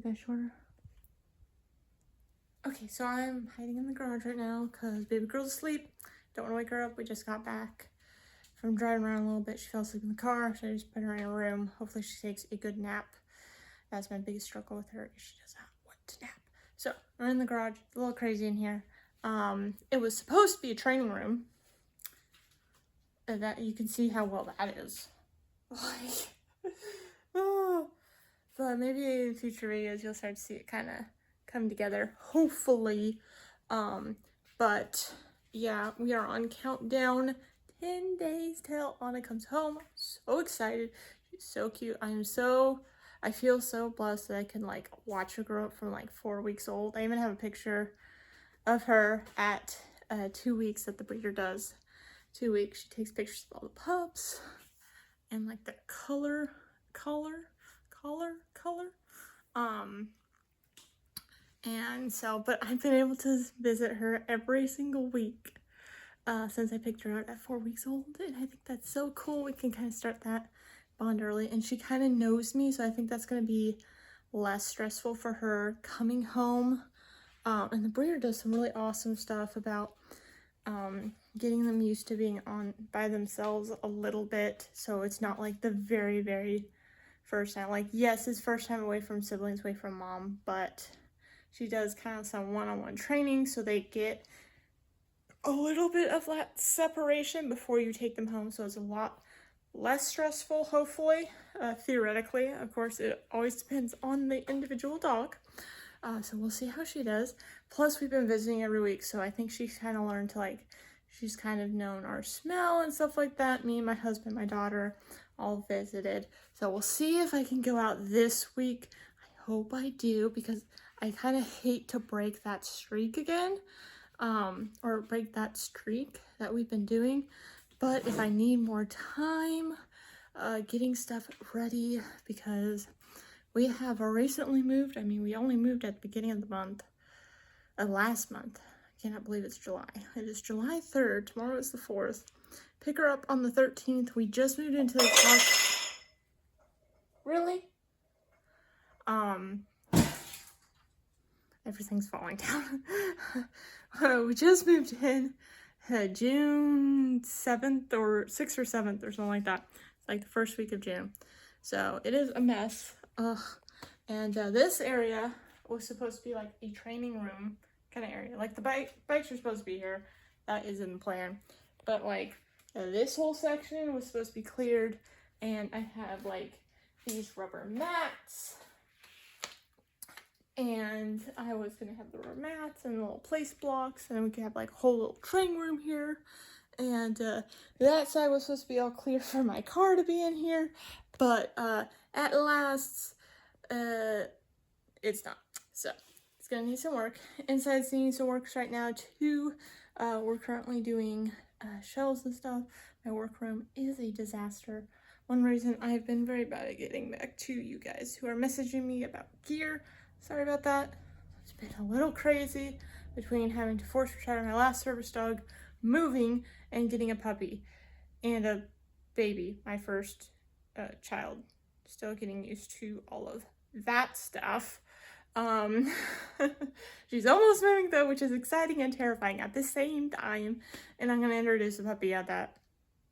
that shorter. Okay, so I'm hiding in the garage right now because baby girl's asleep. Don't want to wake her up. We just got back from driving around a little bit. She fell asleep in the car, so I just put her in a room. Hopefully she takes a good nap. That's my biggest struggle with her, is she does not want to nap. So we're in the garage, a little crazy in here. It was supposed to be a training room. That you can see how well that is. Like, oh. But maybe in future videos you'll start to see it kind of come together, hopefully. But yeah, we are on countdown 10 days till Anna comes home. So excited. She's so cute. I feel so blessed that I can like watch her grow up from like 4 weeks old. I even have a picture of her at 2 weeks that the breeder does. 2 weeks. She takes pictures of all the pups and like the color. And so, but I've been able to visit her every single week since I picked her out at 4 weeks old, and I think that's so cool. We can kind of start that bond early, and she kind of knows me, so I think that's going to be less stressful for her coming home. And the breeder does some really awesome stuff about getting them used to being on by themselves a little bit, so it's not like the very, very first time. Like, yes, it's first time away from siblings, away from mom, but she does kind of some one-on-one training, so they get a little bit of that separation before you take them home, so it's a lot less stressful, hopefully, theoretically. Of course, it always depends on the individual dog, so we'll see how she does. Plus, we've been visiting every week, so I think she's kind of learned to, like, she's kind of known our smell and stuff like that. Me and my husband, my daughter, all visited, so we'll see if I can go out this week. I hope I do, because I kind of hate to break that streak again, or break that streak that we've been doing. But if I need more time getting stuff ready, because we have recently moved. I mean, we only moved at the beginning of the month, last month. I cannot believe it's July. It is July 3rd. Tomorrow is the 4th. Pick her up on the 13th. We just moved into this house. Really? Everything's falling down. We just moved in June 7th or 6th or 7th or something like that. It's like the first week of June. So it is a mess. And this area was supposed to be like a training room kind of area. Like the bikes are supposed to be here. That is in the plan. But like this whole section was supposed to be cleared. And I have like these rubber mats. And I was going to have the rubber mats and little place blocks, and then we could have like a whole little training room here. And that side was supposed to be all clear for my car to be in here, but at last, it's not. So it's going to need some work. Inside's needing some work right now too. We're currently doing shelves and stuff. My workroom is a disaster. One reason I've been very bad at getting back to you guys who are messaging me about gear. Sorry about that. It's been a little crazy between having to force retire my last service dog, moving, and getting a puppy and a baby, my first child. Still getting used to all of that stuff. She's almost moving though, which is exciting and terrifying at the same time. And I'm gonna introduce the puppy at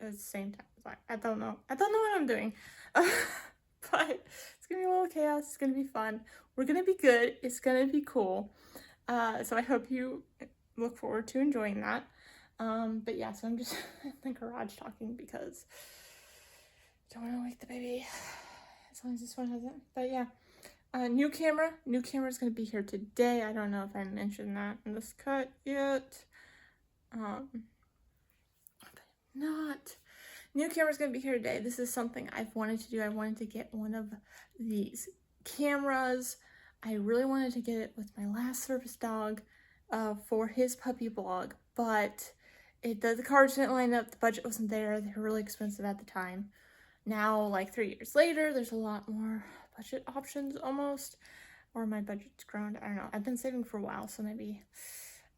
the same time. I don't know what I'm doing. But it's gonna be a little chaos. It's gonna be fun. We're gonna be good. It's gonna be cool. So I hope you look forward to enjoying that. But yeah, so I'm just in the garage talking because I don't want to wake the baby as long as this one hasn't. But yeah, new camera. New camera is gonna be here today. I don't know if I mentioned that in this cut yet. But not. New camera's gonna be here today. This is something I've wanted to do. I wanted to get one of these cameras. I really wanted to get it with my last service dog for his puppy blog, but the cards didn't line up. The budget wasn't there. They were really expensive at the time. Now, like 3 years later, there's a lot more budget options almost, or my budget's grown. I don't know. I've been saving for a while, so maybe.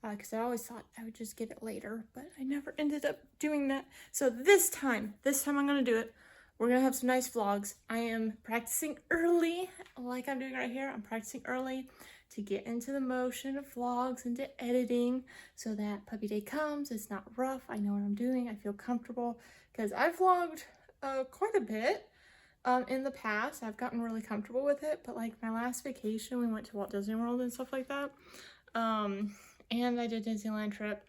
Because I always thought I would just get it later, but I never ended up doing that. So this time I'm going to do it. we're gonna have some nice vlogs. I am practicing early, like I'm doing right here. I'm practicing early to get into the motion of vlogs, into editing, so that puppy day comes, it's not rough. I know what I'm doing. I feel comfortable because I've vlogged quite a bit in the past. I've gotten really comfortable with it, but like my last vacation, we went to Walt Disney World and stuff like that. And I did Disneyland trip,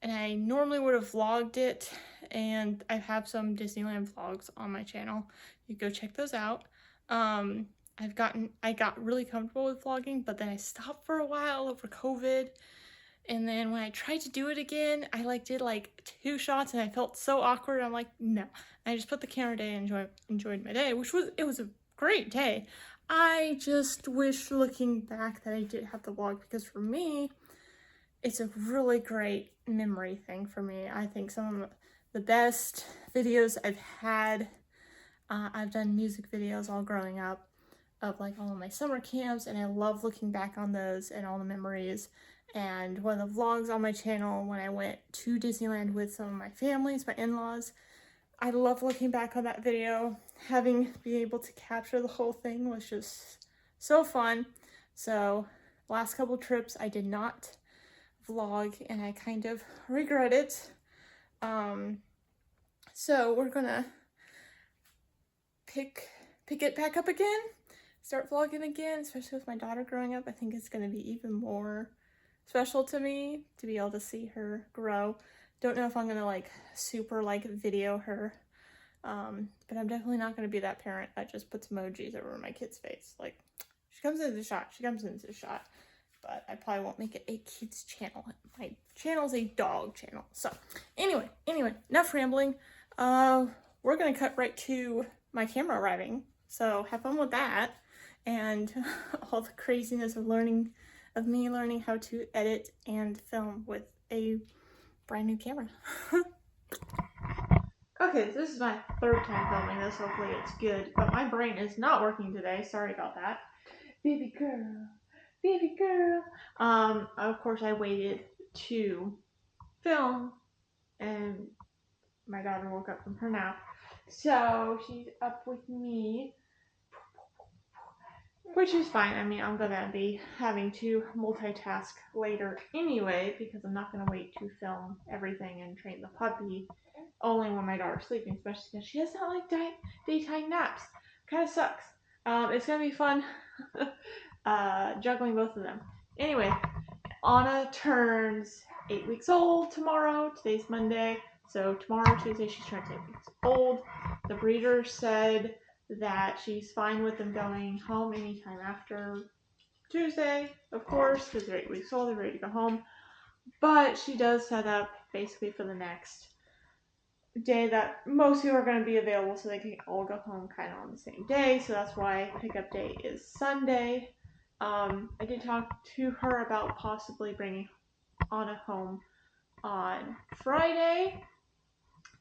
and I normally would have vlogged it, and I have some Disneyland vlogs on my channel. You go check those out. I got really comfortable with vlogging, but then I stopped for a while over COVID. And then when I tried to do it again, I like did like 2 shots and I felt so awkward. I'm like, no. I just put the camera down and enjoyed my day, it was a great day. I just wish looking back that I did have the vlog, because for me, it's a really great memory thing for me. I think some of the best videos I've had, I've done music videos all growing up of like all of my summer camps, and I love looking back on those and all the memories. And one of the vlogs on my channel when I went to Disneyland with some of my families, my in-laws, I love looking back on that video. Having been able to capture the whole thing was just so fun. So last couple trips I did not vlog, and I kind of regret it. So we're gonna pick it back up again, start vlogging again, especially with my daughter growing up. I think it's gonna be even more special to me to be able to see her grow. Don't know if I'm gonna like super like video her, but I'm definitely not gonna be that parent that just puts emojis over my kid's face. Like, she comes into the shot, she comes into the shot. But I probably won't make it a kids channel. My channel's a dog channel. So anyway, enough rambling. We're gonna cut right to my camera arriving. So have fun with that, and all the craziness of me learning how to edit and film with a brand new camera. Okay, this is my 3rd time filming this. Hopefully it's good, but my brain is not working today. Sorry about that. Baby girl. Baby girl. Of course I waited to film, and my daughter woke up from her nap. So she's up with me, which is fine. I mean, I'm gonna be having to multitask later anyway, because I'm not gonna wait to film everything and train the puppy only when my daughter's sleeping, especially because she does not like daytime naps. Kind of sucks. It's gonna be fun juggling both of them. Anyway, Anna turns 8 weeks old tomorrow. Today's Monday, so tomorrow, Tuesday, she turns 8 weeks old. The breeder said that she's fine with them going home anytime after Tuesday, of course, because they're 8 weeks old, they're ready to go home. But she does set up basically for the next day that most people are going to be available, so they can all go home kind of on the same day. So that's why pickup day is Sunday. I did talk to her about possibly bringing Anna home on Friday.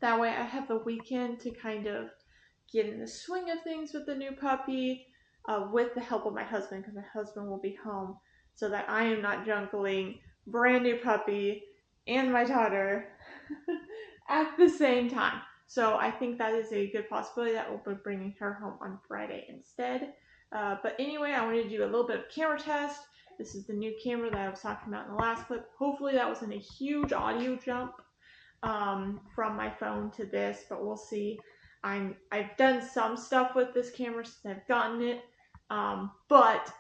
That way I have the weekend to kind of get in the swing of things with the new puppy, with the help of my husband, because my husband will be home, so that I am not juggling brand new puppy and my daughter at the same time. So I think that is a good possibility that we'll be bringing her home on Friday instead. But anyway, I wanted to do a little bit of camera test. This is the new camera that I was talking about in the last clip. Hopefully that wasn't a huge audio jump from my phone to this, but we'll see. I've done some stuff with this camera since I've gotten it, but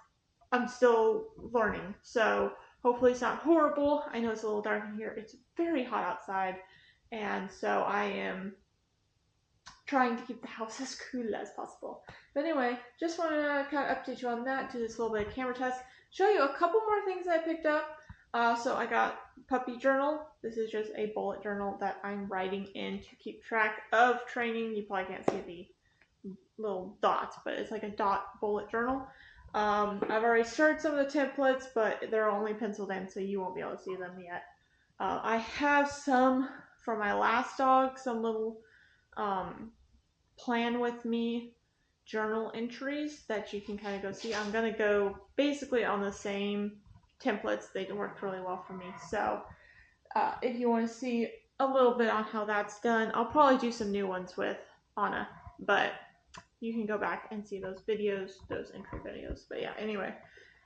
I'm still learning. So hopefully it's not horrible. I know it's a little dark in here. It's very hot outside, and so I am trying to keep the house as cool as possible. But anyway, just want to kind of update you on that, do this little bit of camera test, show you a couple more things I picked up. So I got puppy journal. This is just a bullet journal that I'm writing in to keep track of training. You probably can't see the little dots, but it's like a dot bullet journal. I've already started some of the templates, but they're only penciled in, so you won't be able to see them yet. I have some from my last dog, some little plan with me journal entries that you can kind of go see. I'm going to go basically on the same templates. They worked really well for me. So if you want to see a little bit on how that's done, I'll probably do some new ones with Anna but you can go back and see those videos, those intro videos. But yeah, anyway,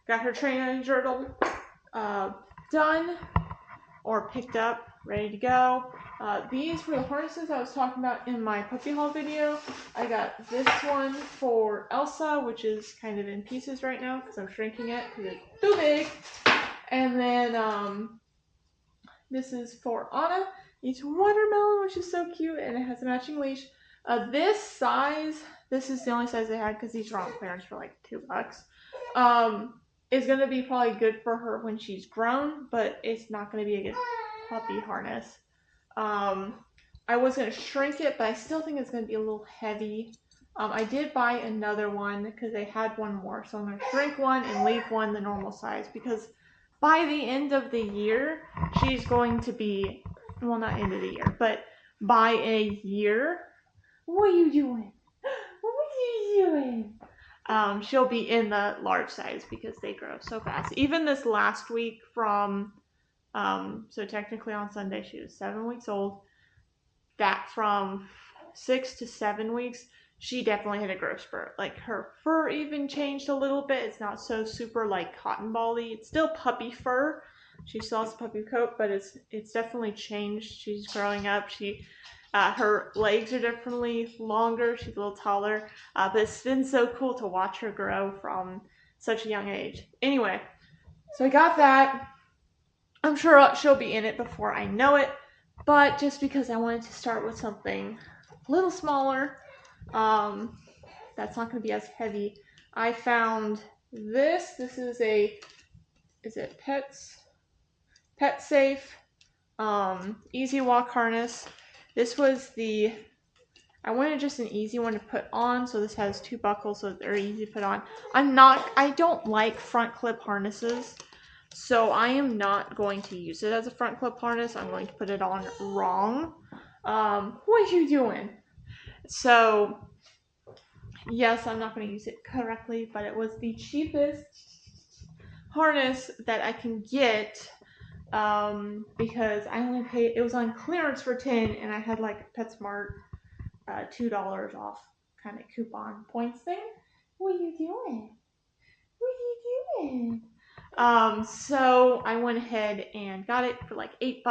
got her training journal done or picked up, ready to go. These were the harnesses I was talking about in my puppy haul video. I got this one for Elsa, which is kind of in pieces right now because I'm shrinking it because it's too big. And then this is for Anna. It's watermelon, which is so cute, and it has a matching leash. This size, this is the only size they had because these are on clearance for like $2. Is going to be probably good for her when she's grown, but it's not going to be a good puppy harness. I was going to shrink it, but I still think it's going to be a little heavy. I did buy another one because they had one more, so I'm going to shrink one and leave one the normal size because by the end of the year, she's going to be, well, not end of the year, but by a year. What are you doing? What are you doing? She'll be in the large size because they grow so fast. Even this last week from, so technically on Sunday she was 7 weeks old. That from 6 to 7 weeks, she definitely had a growth spurt. Like her fur even changed a little bit. It's not so super like cotton ball-y. It's still puppy fur. She still has a puppy coat, but it's definitely changed. She's growing up. Her legs are definitely longer. She's a little taller. But it's been so cool to watch her grow from such a young age. Anyway, so I got that. I'm sure she'll be in it before I know it. But just because I wanted to start with something a little smaller, that's not going to be as heavy, I found this. This is is it Pet Safe Easy Walk harness. This was I wanted just an easy one to put on, so this has 2 buckles, so they're easy to put on. I don't like front clip harnesses, so I am not going to use it as a front clip harness. I'm going to put it on wrong. What are you doing? So, yes, I'm not going to use it correctly, but it was the cheapest harness that I can get, because I only paid, it was on clearance for $10, and I had like PetSmart $2 off kind of coupon points thing. What are you doing? What are you doing? So I went ahead and got it for like $8,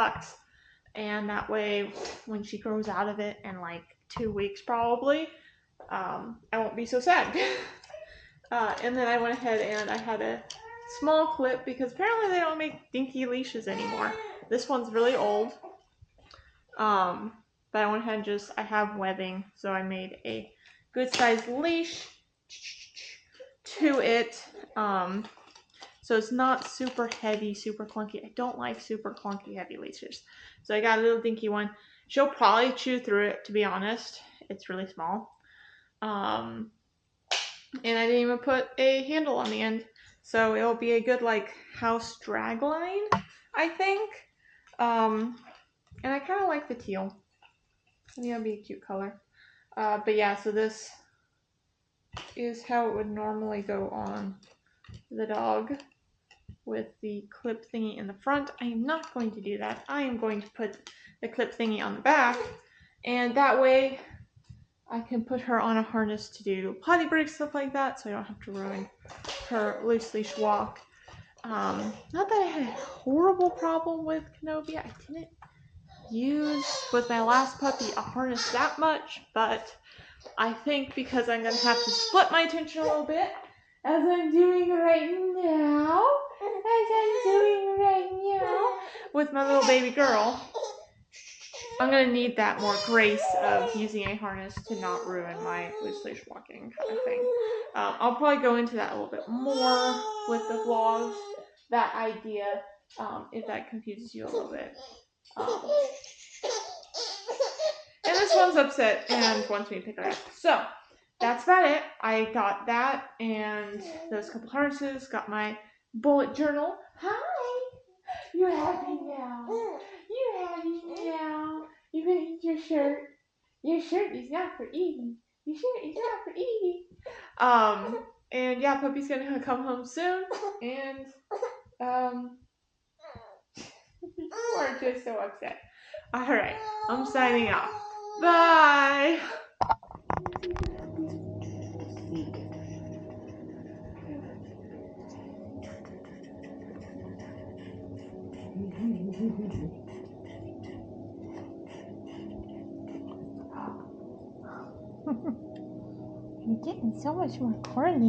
and that way when she grows out of it in like 2 weeks probably, I won't be so sad. And then I went ahead and I had a small clip because apparently they don't make dinky leashes anymore. This one's really old. But I went ahead and I have webbing, so I made a good sized leash to it. So it's not super heavy, super clunky. I don't like super clunky heavy leashes. So I got a little dinky one. She'll probably chew through it, to be honest. It's really small. And I didn't even put a handle on the end. So it'll be a good like house drag line, I think. And I kind of like the teal. I think that'd be a cute color. But yeah, so this is how it would normally go on the dog with the clip thingy in the front. I am not going to do that. I am going to put the clip thingy on the back, and that way I can put her on a harness to do potty breaks, stuff like that, so I don't have to ruin her loose leash walk. Not that I had a horrible problem with Kenobi. I didn't use with my last puppy a harness that much, but I think because I'm going to have to split my attention a little bit, as I'm doing right now, with my little baby girl, I'm going to need that more grace of using a harness to not ruin my loose leash walking kind of thing. I'll probably go into that a little bit more with the vlogs, that idea, if that confuses you a little bit. And this one's upset and wants me to pick her up. So, that's about it. I got that and those couple harnesses, got my bullet journal. Hi! You're happy now. You're happy now. You can eat your shirt. Your shirt is not for eating. Your shirt is not for eating. And yeah, puppy's gonna come home soon. And, you are just so upset. Alright, I'm signing off. Bye! You're getting so much more coordinated.